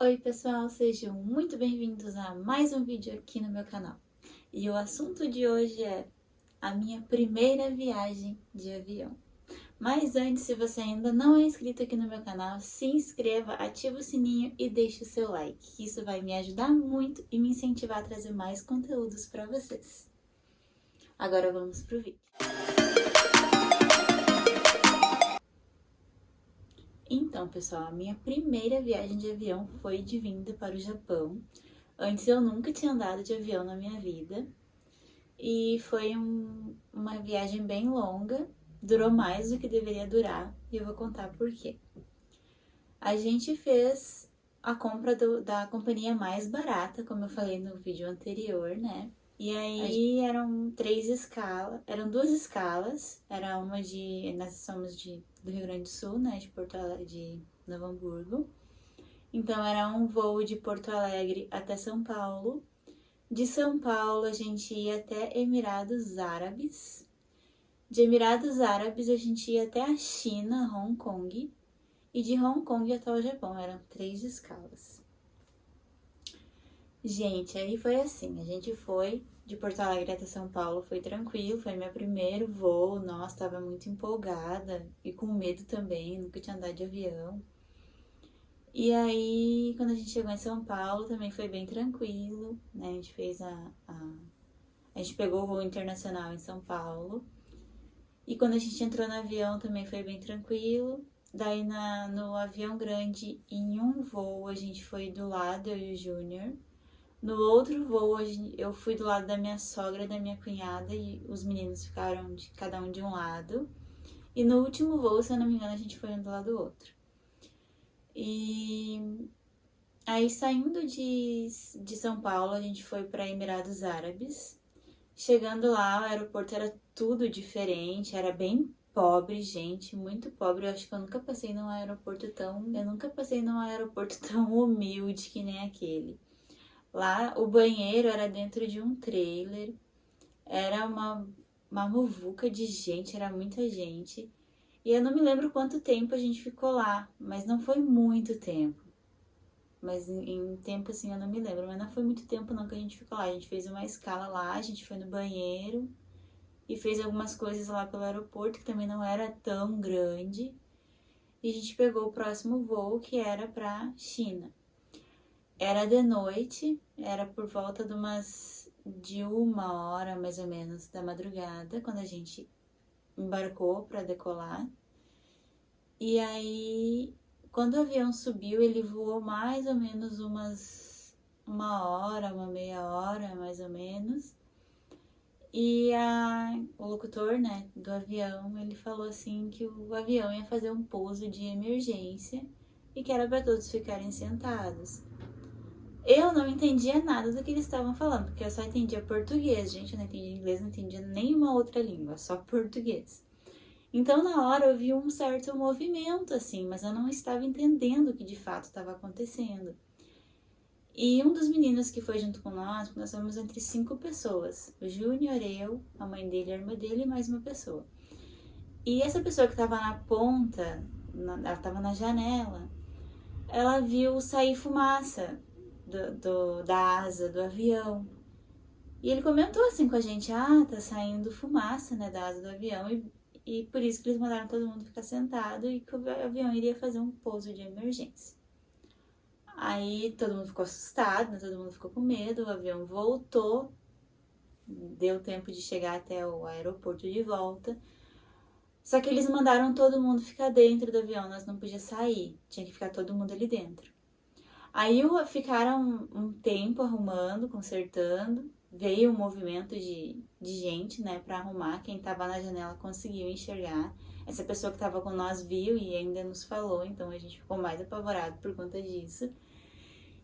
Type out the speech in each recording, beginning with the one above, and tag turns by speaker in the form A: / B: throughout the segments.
A: Oi pessoal, sejam muito bem-vindos a mais um vídeo aqui no meu canal. E o assunto de hoje é a minha primeira viagem de avião. Mas antes, se você ainda não é inscrito aqui no meu canal, se inscreva, ativa o sininho e deixe o seu like. Isso vai me ajudar muito e me incentivar a trazer mais conteúdos para vocês. Agora vamos pro vídeo. Então, pessoal, a minha primeira viagem de avião foi de vinda para o Japão. Antes eu nunca tinha andado de avião na minha vida. E foi uma viagem bem longa, durou mais do que deveria durar, e eu vou contar por quê. A gente fez a compra da companhia mais barata, como eu falei no vídeo anterior, né? E aí eram duas escalas, era uma nós somos do Rio Grande do Sul, né, de Porto Alegre, de Novo Hamburgo. Então era um voo de Porto Alegre até São Paulo. De São Paulo a gente ia até Emirados Árabes. De Emirados Árabes a gente ia até a China, Hong Kong. E de Hong Kong até o Japão, eram 3 escalas. Gente, aí foi assim, a gente foi de Porto Alegre até São Paulo, foi tranquilo, foi meu primeiro voo, nossa, tava muito empolgada e com medo também, nunca tinha andado de avião. E aí, quando a gente chegou em São Paulo, também foi bem tranquilo, né, a gente fez a gente pegou o voo internacional em São Paulo. E quando a gente entrou no avião também foi bem tranquilo. Daí no avião grande, em um voo, a gente foi do lado, eu e o Júnior. No outro voo, eu fui do lado da minha sogra e da minha cunhada e os meninos ficaram cada um de um lado. E no último voo, se eu não me engano, a gente foi um do lado do outro. E aí, saindo de São Paulo, a gente foi para Emirados Árabes. Chegando lá, o aeroporto era tudo diferente, era bem pobre, gente, muito pobre. Eu acho que eu nunca passei num aeroporto tão humilde que nem aquele. Lá, o banheiro era dentro de um trailer, era uma muvuca de gente, era muita gente. E eu não me lembro quanto tempo a gente ficou lá, mas não foi muito tempo. Mas em tempo assim eu não me lembro, mas não foi muito tempo não que a gente ficou lá. A gente fez uma escala lá, a gente foi no banheiro e fez algumas coisas lá pelo aeroporto, que também não era tão grande. E a gente pegou o próximo voo, que era pra China. Era de noite, era por volta de 1 hora mais ou menos da madrugada, quando a gente embarcou para decolar. E aí, quando o avião subiu, ele voou mais ou menos uma hora, uma meia hora, mais ou menos. E o locutor, né, do avião, ele falou assim que o avião ia fazer um pouso de emergência e que era para todos ficarem sentados. Eu não entendia nada do que eles estavam falando, porque eu só entendia português, gente, eu não entendia inglês, não entendia nenhuma outra língua, só português. Então, na hora, eu vi um certo movimento, assim, mas eu não estava entendendo o que de fato estava acontecendo. E um dos meninos que foi junto com nós somos entre 5 pessoas. O Júnior, eu, a mãe dele, a irmã dele e mais uma pessoa. E essa pessoa que estava na ponta, ela estava na janela, ela viu sair fumaça da asa do avião. E ele comentou assim com a gente, tá saindo fumaça, né, da asa do avião, e por isso que eles mandaram todo mundo ficar sentado e que o avião iria fazer um pouso de emergência. Aí todo mundo ficou assustado, né? Todo mundo ficou com medo, o avião voltou, deu tempo de chegar até o aeroporto de volta. Só que eles mandaram todo mundo ficar dentro do avião, nós não podíamos sair, tinha que ficar todo mundo ali dentro. Aí ficaram um tempo arrumando, consertando, veio um movimento de gente, né, pra arrumar. Quem tava na janela conseguiu enxergar. Essa pessoa que tava com nós viu e ainda nos falou, então a gente ficou mais apavorado por conta disso.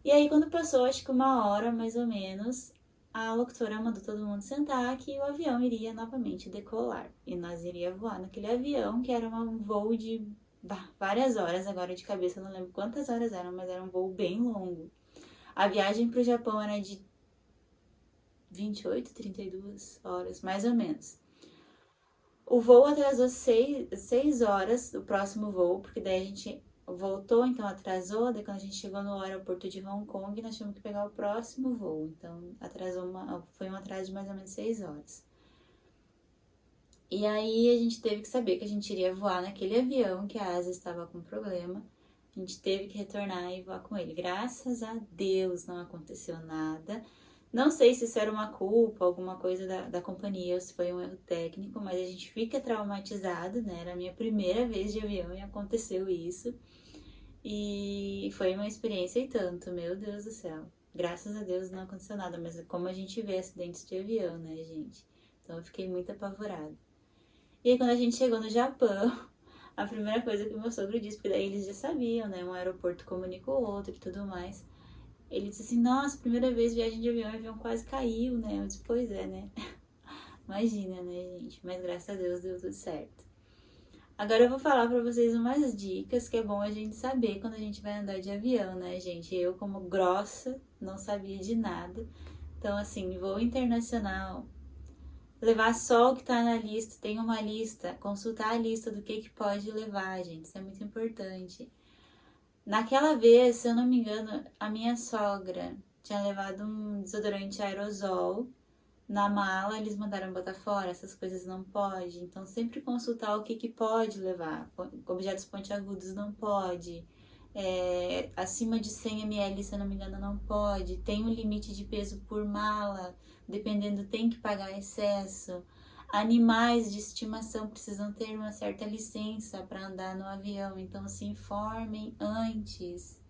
A: E aí, quando passou, acho que 1 hora mais ou menos, a locutora mandou todo mundo sentar que o avião iria novamente decolar. E nós iríamos voar naquele avião, que era um voo de várias horas, agora de cabeça eu não lembro quantas horas eram, mas era um voo bem longo. A viagem para o Japão era de 28, 32 horas, mais ou menos. O voo atrasou 6 horas, o próximo voo, porque daí a gente voltou, então atrasou. Daí quando a gente chegou no aeroporto de Hong Kong, nós tivemos que pegar o próximo voo. Então foi um atraso de mais ou menos 6 horas. E aí a gente teve que saber que a gente iria voar naquele avião, que a asa estava com problema. A gente teve que retornar e voar com ele. Graças a Deus não aconteceu nada. Não sei se isso era uma culpa, alguma coisa da companhia, ou se foi um erro técnico, mas a gente fica traumatizado, né? Era a minha primeira vez de avião e aconteceu isso. E foi uma experiência e tanto, meu Deus do céu. Graças a Deus não aconteceu nada, mas como a gente vê acidentes de avião, né, gente? Então eu fiquei muito apavorada. E aí quando a gente chegou no Japão, a primeira coisa que o meu sogro disse, porque daí eles já sabiam, né? Um aeroporto comunica o outro e tudo mais. Ele disse assim, nossa, primeira vez viagem de avião, o avião quase caiu, né? Eu disse, pois é, né? Imagina, né, gente? Mas graças a Deus deu tudo certo. Agora eu vou falar pra vocês umas dicas que é bom a gente saber quando a gente vai andar de avião, né, gente? Eu, como grossa, não sabia de nada. Então, assim, voo internacional, levar só o que tá na lista, tem uma lista, consultar a lista do que pode levar, gente, isso é muito importante. Naquela vez, se eu não me engano, a minha sogra tinha levado um desodorante aerosol na mala, eles mandaram botar fora, essas coisas não pode, então sempre consultar o que pode levar, objetos pontiagudos não pode, acima de 100 ml, se eu não me engano, não pode, tem um limite de peso por mala, dependendo tem que pagar excesso. Animais de estimação precisam ter uma certa licença para andar no avião, então se informem antes.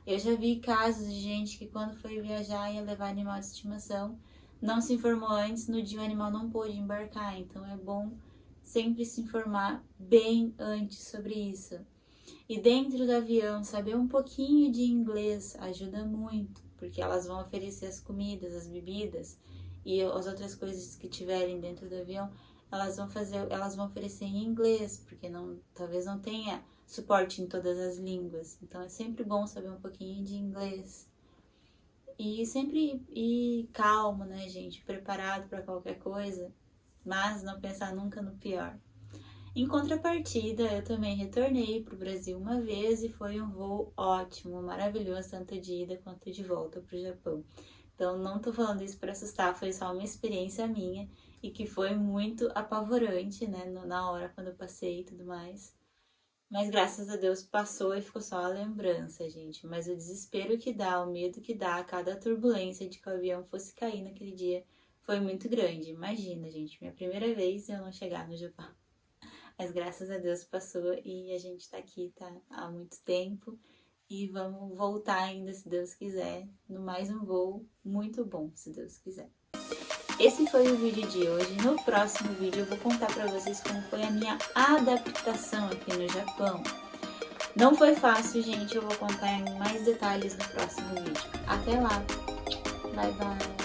A: Eu já vi casos de gente que quando foi viajar ia levar animal de estimação, não se informou antes, no dia o animal não pôde embarcar, então é bom sempre se informar bem antes sobre isso. E dentro do avião, saber um pouquinho de inglês ajuda muito, porque elas vão oferecer as comidas, as bebidas, e as outras coisas que tiverem dentro do avião, elas vão oferecer em inglês, porque talvez não tenha suporte em todas as línguas. Então é sempre bom saber um pouquinho de inglês. E sempre ir calmo, né, gente? Preparado para qualquer coisa, mas não pensar nunca no pior. Em contrapartida, eu também retornei para o Brasil uma vez e foi um voo ótimo, maravilhoso, tanto de ida quanto de volta para o Japão. Então, não tô falando isso para assustar, foi só uma experiência minha e que foi muito apavorante, né, na hora quando eu passei e tudo mais. Mas graças a Deus passou e ficou só a lembrança, gente. Mas o desespero que dá, o medo que dá a cada turbulência de que o avião fosse cair naquele dia foi muito grande. Imagina, gente, minha primeira vez eu não chegar no Japão. Mas graças a Deus passou e a gente tá aqui, tá, há muito tempo. E vamos voltar ainda, se Deus quiser, no mais um voo muito bom, se Deus quiser. Esse foi o vídeo de hoje. No próximo vídeo eu vou contar pra vocês como foi a minha adaptação aqui no Japão. Não foi fácil, gente. Eu vou contar em mais detalhes no próximo vídeo. Até lá. Bye, bye.